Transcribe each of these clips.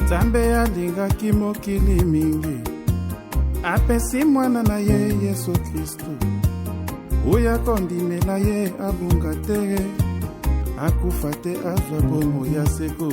Nzambe alingaki mokili mingi, apesi mwana na ye Yesu Kristo, oyo akondimela ye abunga te, akufa te azwa bomo ya seko.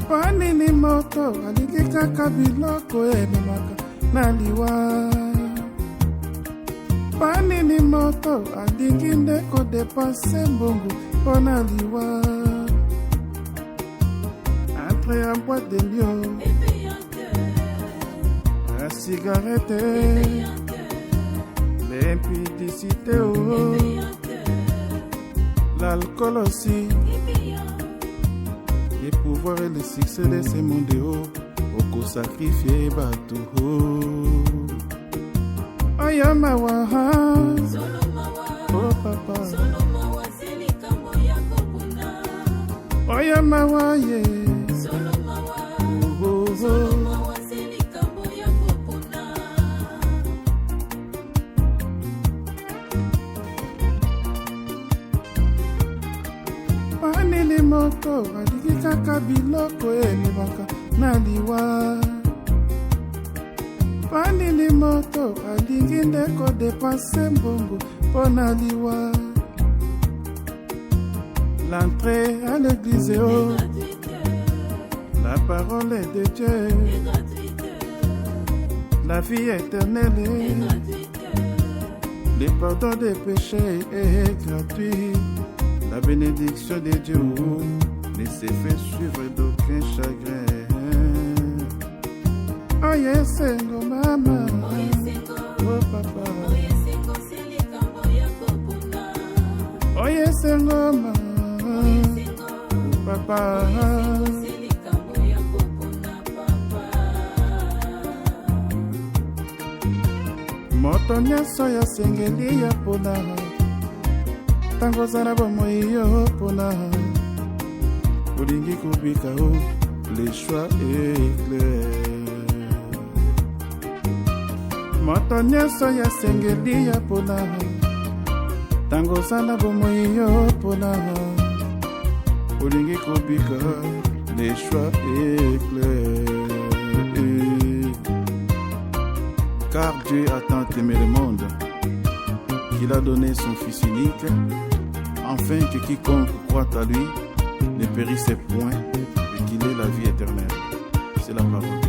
Panini moto aliki kaka biloko ememaka na liwa. Panini moto aliki ndeko depanse mbongo mpo na liwa. Entre en boîte de lion, la cigarette, l'impudicité, l'alcool aussi. Le pouvoir et le succès de ce monde oko sacrifier bato. Oya mawa, oh papa, oya mawa ye, oh oh. Panini moto aliki kaka biloko ememaka na liwa. Panini moto alingi ndeko depanse mbongo mpo na liwa. L'entrée à l'église, oh, la parole de Dieu, la vie éternelle, le pardon des péchés est gratuit. La bénédiction de Dieu ne se fait suivre d'aucun chagrin. Oh yes, no mama, oh papa, oh yes, no mama, oh papa. Moto nyonso ya sengeli ya pona, tango zana bomoi yo pona, olingi kubika o, le choix est clair. Moto nyonso ya sengeli ya pona, tango zana bomoi yo pona, olingi kubika, le choix est clair. Car Dieu a tant aimé le monde qu'il a donné son Fils unique, afin que quiconque croit à lui ne périsse point, mais qu'il ait la vie éternelle. C'est la parole de Dieu.